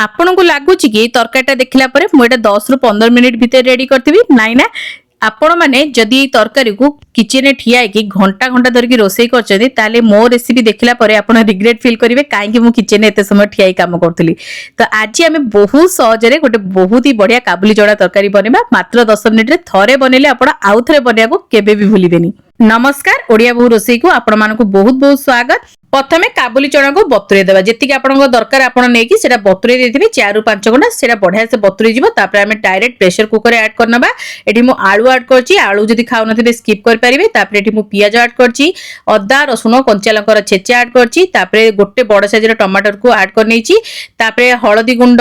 आपन को लगुच कि तरकारीटा देखला परे मु एटा 10 रु 15 मिनिट भितर रेडी करथिबी नाइ ना आपण माने जदि तरकारी को किचन रे ठिया कि घंटा घंटा धरिकी रोसई करछथि ताले मो रेसिपी देखला परे आपण रिग्रेट फील करिवे काहे कि मु किचन रे एते समय ठिया काम करथली। तो आज आमे बहुत सहज रे गोटे बहुत ही बढ़िया काबुली चना तरकारी बनेबा मात्र 10 मिनिट रे थरे बनेले आपण आउ थरे बनिया को केबे भी भूलिबेनी। नमस्कार ओडिया बहु रोसई को आपण मानकु बहुत बहुत स्वागत। प्रथमे काबुली चना को बतुरे देबा जेति कि आपन दरकार आपन नै कि सेटा बतुरे देथिबे 4 रु 5 घंटा सेटा बढ़िया से बतुरे जिवो। तापर हमें डायरेक्ट प्रेशर कुकर ऐड करनबा। एठी मु आलू ऐड करछि, आलू जदि खाउ नथिबे स्किप कर परिबे। तापर एठी मु पियाज ऐड करछि, अदा रसुन कंचा लंकार छेचा ऐड करछि, तापर गोटे बड़ साइज रो टमाटर को ऐड कर नेछि, तापर हळदी गुंड,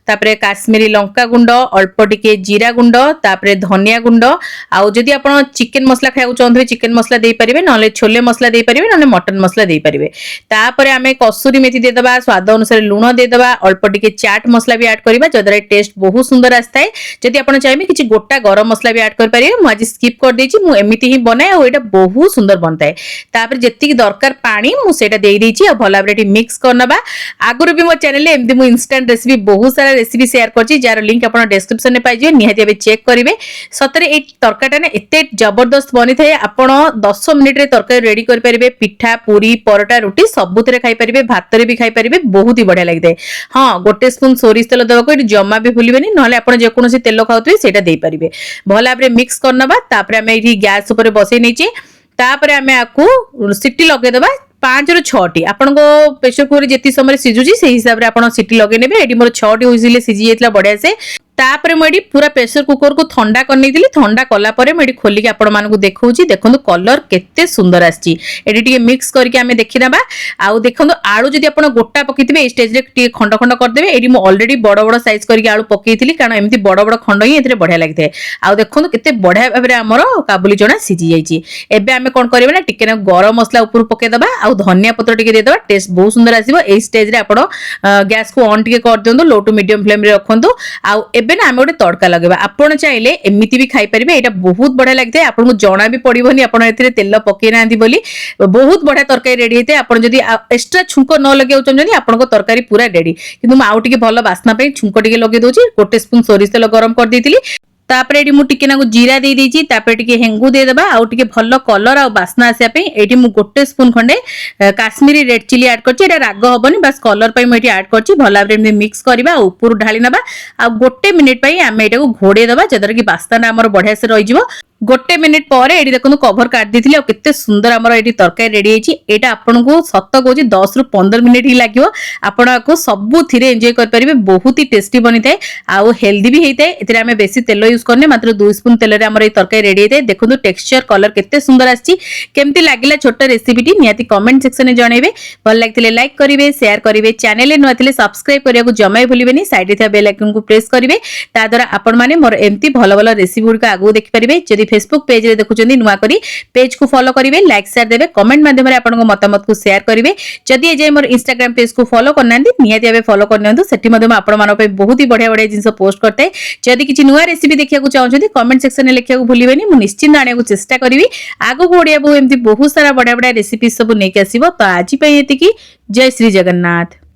तापर काश्मीरी लंका गुंड, अल्प टिके जीरा गुंड, तापर धनिया गुंड, आउ जदि आपन चिकन मसला खाउ चाहथिबे चिकन मसला देई परिबे, नले छोले मसला देई परिबे, नले मटन मसला देई परिबे। तापर आमे कसूरी मेथी दे दबा, स्वाद अनुसार लूण दे दबा, अल्प टिके चाट मसला भी ऐड करबा जदरा टेस्ट बहुत सुंदर आस्ताय। जदि आपण चाहेबे किछि गोटा गरम मसला भी ऐड कर परिबे। मु आज स्किप कर देछि, मु एमिति ही बनाए और एटा बहुत सुंदर बनताय। तापर जेति दरकार पानी मु सेटा देई देछि आ भला बरेटी मिक्स करनबा। आगुरु भी मो चैनल ले एमदी मु इंस्टेंट रेसिपी बहुत सारा रेसिपी शेयर करछि जार लिंक आपण डिस्क्रिप्शन में पाइजे, निहाती बे चेक करिवे। सतरे ए तरकाटा ने एते जबरदस्त बनि थाए, आपण 10 मिनिट रे तरकारी रेडी कर परिबे। पिठा पूरी परोटा रोटी सबुतरे खाई परिबे, भातरे भी खाई परिबे, बहुत ही बढ़िया लागिते। हां गोटे स्पून सोरिष तेल देबा को जम्मा भी भूलिबेनी, नहले आपण जे कोनोसी तेल खाउतबे सेटा देई परिबे। भला भाबरे मिक्स करनबा। तापर हमें एठी गैस ऊपर बसै नेछि, तापर हमें आकु सिटी लगे देबा 5 रु 6 टी। आपण को प्रेशर कुकर जेति समय सिजुजी से हिसाब रे आपण सिटी लगे नेबे। एठी मोर 6 टी हुइसिले सिजी जेतला बढ़िया से। तापर मुझे पूरा प्रेशर कुकर को ठंडा करनी थी, ठंडा कला परे मुझे खोलिक आपण मानकु देखौची। देखंतु कलर केते सुंदर आछि। एडी टिके मिक्स करके हमें देखि दबा। आउ देखंतु आलू जदि आपण गोटा पकिथिबे ए स्टेज रे टिके खंड खंड कर देबे। एडी मु ऑलरेडी बड़ बड़ साइज करके आलू पकेइथिली कारण एमती बड़ बड़ खंड ही एथरे बढ़िया लागिथे। आउ देखंतु केते बढ़िया भाबरे हमर काबुली चना सिजी जाईची। एबे हमें कोन करबे ना टिके ना गरम मसला ऊपर पके दबा, आउ धनिया पत्र टिके दे दबा। टेस्ट बहुत सुंदर आसीबो। ए स्टेज रे आपण गैस को ऑन टिके कर दियंतु, लो टू मीडियम फ्लेम रे रखंतु। आउ एबे ना हम गोटे तड़का लगेबा। आपण चाहिले एमिति भी खाई परिबे, एटा बहुत बढ़िया लागथे। आपण को जणा भी पड़िबोनी आपण एथिरे तेल पके नांदी बोली। बहुत बढ़िया तरकारी रेडी हेते। आपण जदि एक्स्ट्रा छुंको न लगे उचन आपण को तरकारी पूरा रेडी। किंतु म आउ टिके भलो बासना पे छुंको टिके लगे दोची। गोटे स्पून सोरिष तेल गरम कर देतिली। तापर एटी मु टिके नागु जीरा दे देछि, तापर टिके हेंगु दे देबा। आउ टिके भलो कलर आ बासना आसे पे एटी मु गोटे स्पून खंडे काश्मीरी रेड चिली ऐड करछि। एटा राग होबनी, बस कलर पई मु एटी ऐड करछि। भला बरे मिक्स करबा, ऊपर ढाली नबा। आ गोटे मिनिट पई हम एटा को घोडे देबा जदर कि बास्ताना हमर बढ़िया से रहि जिवो। गोटे मिनिट पर एटी देखंतु कवर काट देथिले आ केते सुंदर हमर एटी तरकारी रेडी हेछि। एटा आपन को सत्त कोछि 10 रु 15 मिनिट ही लागिवो। आपण को सबु थिरे एन्जॉय कर परिबे। बहुत ही टेस्टी बनि थाए आ हेल्दी भी हेइताए। एथिरे हमें बेसी तेल यूज करने, मात्र 2 स्पून तेल रे हमर ए तरकारी रेडी हेइताए। देखंतु टेक्सचर कलर केते सुंदर आछि। केमति लागिला छोट रेसिपीटी निहाती कमेंट सेक्शन में जणेबे। भल लागथिले लाइक करिवे, शेयर करिवे, चैनल ले नथिले सब्सक्राइब करिया को जमाई भूलिबेनी। साइड रे था बेल आइकन को प्रेस करिवे। ता द्वारा आपण माने मोर एमती भलो भलो रेसिपी गुड का आगु देखि परिबे। जदि फेसबुक पेज रे देखुचंदी नुवा करी पेज को फॉलो करिवे, लाइक शेयर देबे, कमेंट माध्यम रे आपन को मतामत को शेयर करिवे। जदि एजे मोर इंस्टाग्राम पेज को फॉलो करनांदी निहाती आबे फॉलो करनियंतु। सेठी मध्यम आपण मानो पे बहुत ही बढ़िया बढ़िया जिंस पोस्ट करते। जदि किछि नुवा रेसिपी देखिया को चाहउछंदी कमेंट सेक्शन में लिखिया को भूलिबेनी। मु निश्चित आनिया को चेष्टा करिवि। आगो को ओडिया बहु एमती बहुत सारा बढ़िया बढ़िया रेसिपी सब नेके आसीबो। तो आज पई एति की जय श्री जगन्नाथ।